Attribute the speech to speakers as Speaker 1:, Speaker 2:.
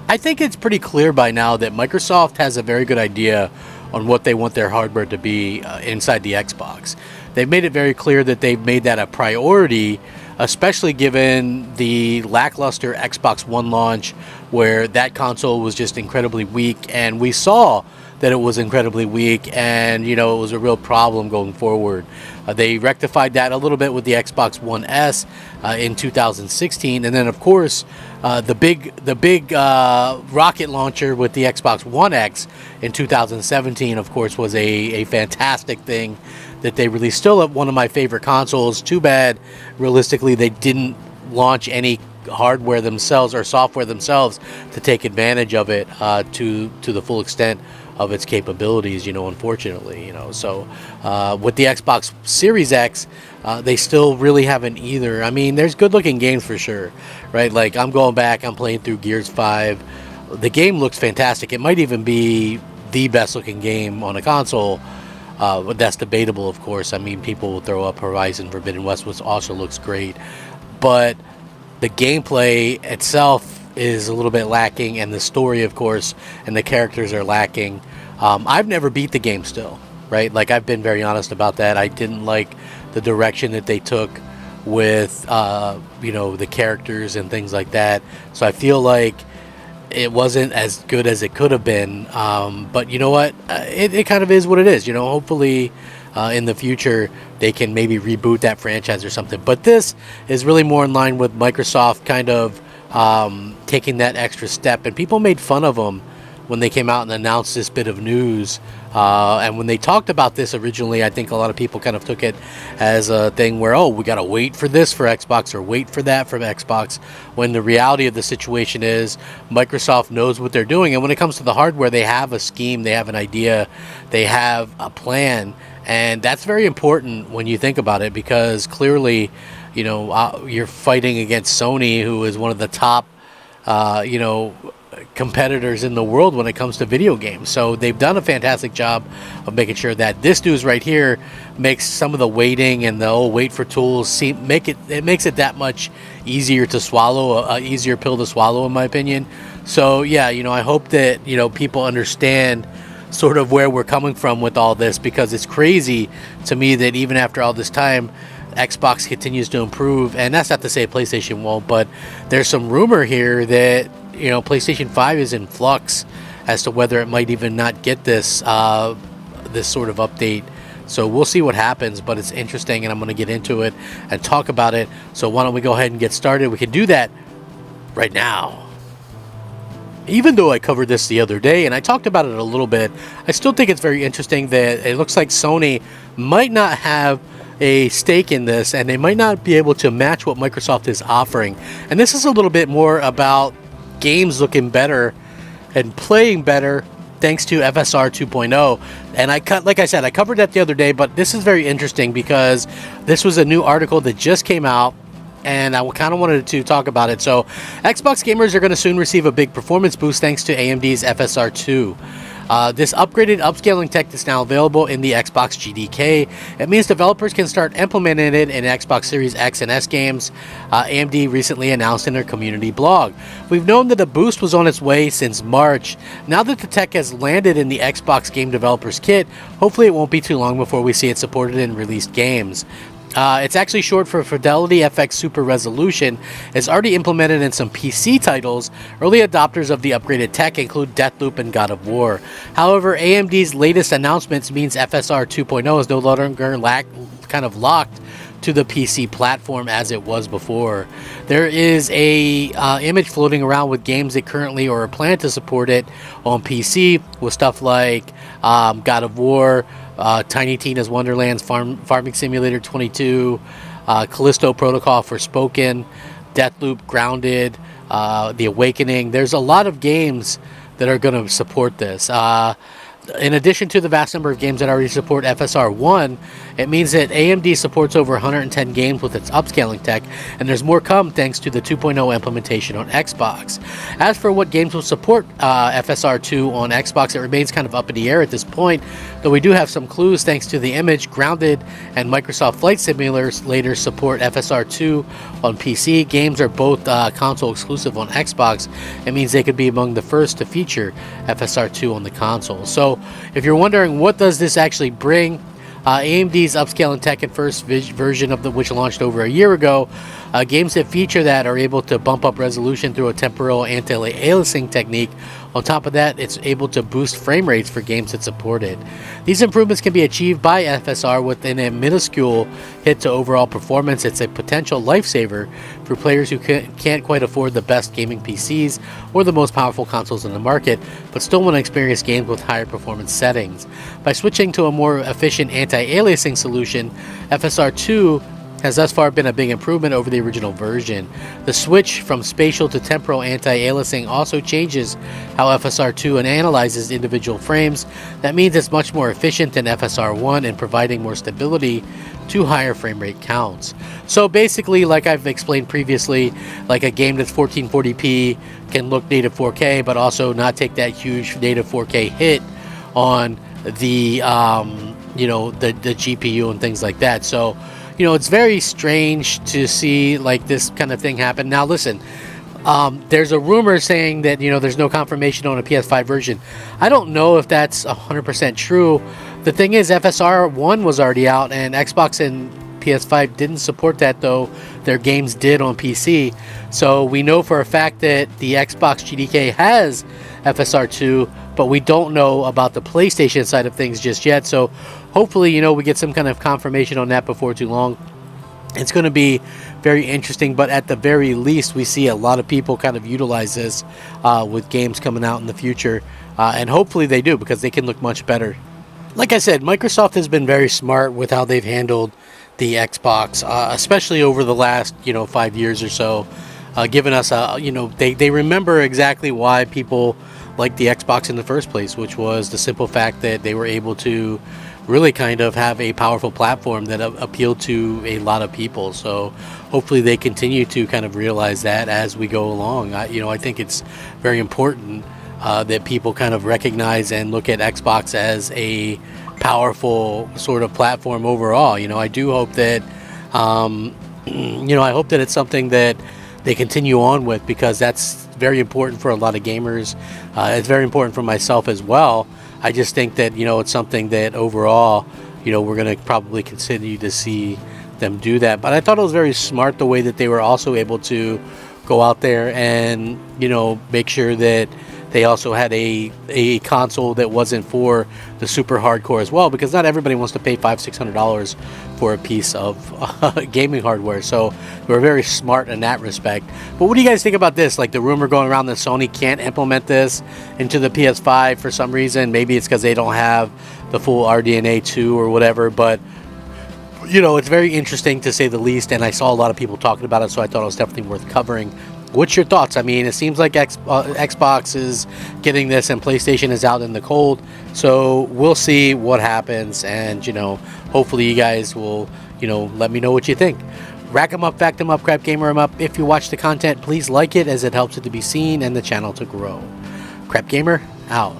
Speaker 1: I think it's pretty clear by now that Microsoft has a very good idea on what they want their hardware to be inside the Xbox. They've made it very clear that they've made that a priority, especially given the lackluster Xbox One launch, where that console was just incredibly weak, and we saw that it was incredibly weak, and it was a real problem going forward. They rectified that a little bit with the Xbox One S in 2016, and then of course the big rocket launcher with the Xbox One X in 2017, of course, was a fantastic thing that they released. Still one of my favorite consoles. Too bad, realistically, they didn't launch any hardware themselves or software themselves to take advantage of it to the full extent of its capabilities, unfortunately, so with the Xbox Series X, they still really haven't either. I mean, there's good looking games for sure, right? Like, I'm going back, I'm playing through Gears 5. The game looks fantastic. It might even be the best looking game on a console, but that's debatable, of course. I mean, people will throw up Horizon Forbidden West, which also looks great, but the gameplay itself is a little bit lacking, and the story, of course, and the characters are lacking. I've never beat the game still, right? Like, I've been very honest about that. I didn't like the direction that they took with, the characters and things like that. So I feel like it wasn't as good as it could have been. But you know what? It kind of is what it is. Hopefully in the future they can maybe reboot that franchise or something. But this is really more in line with Microsoft kind of taking that extra step, and people made fun of them when they came out and announced this bit of news, and when they talked about this originally, I think a lot of people kind of took it as a thing where, we gotta wait for this for Xbox or wait for that for Xbox, when the reality of the situation is Microsoft knows what they're doing, and when it comes to the hardware, they have a scheme, they have an idea, they have a plan, and that's very important when you think about it, because clearly you're fighting against Sony, who is one of the top, competitors in the world when it comes to video games. So they've done a fantastic job of making sure that this news right here makes some of the waiting and the wait for tools it makes it that much easier to swallow, a easier pill to swallow, in my opinion. So yeah, I hope that people understand sort of where we're coming from with all this, because it's crazy to me that even after all this time, Xbox continues to improve, and that's not to say PlayStation won't, but there's some rumor here that PlayStation 5 is in flux as to whether it might even not get this this sort of update. So we'll see what happens, but it's interesting, and I'm going to get into it and talk about it. So why don't we go ahead and get started? We can do that right now. Even though I covered this the other day and I talked about it a little bit, I still think it's very interesting that it looks like Sony might not have a stake in this, and they might not be able to match what Microsoft is offering. And this is a little bit more about games looking better and playing better thanks to FSR 2.0. And I covered that the other day, but this is very interesting because this was a new article that just came out, and I kind of wanted to talk about it. So Xbox gamers are going to soon receive a big performance boost thanks to AMD's FSR 2. This upgraded upscaling tech is now available in the Xbox GDK. It means developers can start implementing it in Xbox Series X and S games, AMD recently announced in their community blog. We've known that the boost was on its way since March. Now that the tech has landed in the Xbox Game Developers Kit, hopefully it won't be too long before we see it supported in released games. It's actually short for Fidelity FX Super Resolution. It's already implemented in some PC titles. Early adopters of the upgraded tech include Deathloop and God of War. However, AMD's latest announcements means FSR 2.0 is no longer locked to the PC platform as it was before. There is a image floating around with games that currently or are planned to support it on PC, with stuff like God of War, Tiny Tina's Wonderlands, Farming Simulator 22, Callisto Protocol Forspoken, Deathloop, Grounded, The Awakening. There's a lot of games that are going to support this. In addition to the vast number of games that already support FSR1, it means that AMD supports over 110 games with its upscaling tech, and there's more come thanks to the 2.0 implementation on Xbox. As for what games will support FSR2 on Xbox, it remains kind of up in the air at this point, though we do have some clues thanks to the image. Grounded and Microsoft Flight Simulators later support FSR2 on PC. Games are both console exclusive on Xbox. It means they could be among the first to feature FSR2 on the console. So if you're wondering what does this actually bring, AMD's upscaling tech and first version of which launched over a year ago, games that feature that are able to bump up resolution through a temporal anti-aliasing technique. On top of that, it's able to boost frame rates for games that support it. These improvements can be achieved by FSR within a minuscule hit to overall performance. It's a potential lifesaver for players who can't quite afford the best gaming PCs or the most powerful consoles in the market, but still want to experience games with higher performance settings. By switching to a more efficient anti-aliasing solution, FSR2 has thus far been a big improvement over the original version. The switch from spatial to temporal anti-aliasing also changes how FSR2 analyzes individual frames. That means it's much more efficient than FSR1 in providing more stability to higher frame rate counts. So basically, like I've explained previously, like a game that's 1440p can look native 4K, but also not take that huge native 4K hit on the the GPU and things like that. So it's very strange to see like this kind of thing happen. Now listen, there's a rumor saying that there's no confirmation on a PS5 version. I don't know if that's 100% true. The thing is, FSR1 was already out, and Xbox and PS5 didn't support that, though their games did on PC. So we know for a fact that the Xbox GDK has FSR2, but we don't know about the PlayStation side of things just yet. So hopefully, we get some kind of confirmation on that before too long. It's going to be very interesting, but at the very least, we see a lot of people kind of utilize this with games coming out in the future, and hopefully they do, because they can look much better. Like I said, Microsoft has been very smart with how they've handled the Xbox, especially over the last 5 years or so, giving us they remember exactly why people liked the Xbox in the first place, which was the simple fact that they were able to really kind of have a powerful platform that appealed to a lot of people. So hopefully they continue to kind of realize that as we go along. I think it's very important that people kind of recognize and look at Xbox as a powerful sort of platform overall. I do hope that I hope that it's something that they continue on with, because that's very important for a lot of gamers. It's very important for myself as well. I just think that it's something that overall we're going to probably continue to see them do that. But I thought it was very smart the way that they were also able to go out there and make sure that they also had a console that wasn't for the super hardcore as well, because not everybody wants to pay $500-600 for a piece of gaming hardware. So they were very smart in that respect. But what do you guys think about this? Like the rumor going around that Sony can't implement this into the PS5 for some reason. Maybe it's because they don't have the full RDNA 2 or whatever. But it's very interesting to say the least, and I saw a lot of people talking about it, so I thought it was definitely worth covering. What's your thoughts? I mean, it seems like Xbox is getting this and PlayStation is out in the cold. So we'll see what happens, and hopefully you guys will let me know what you think. Rack 'em up, fact 'em up, crap gamer 'em up. If you watch the content, please like it, as it helps it to be seen and the channel to grow. Crap gamer out.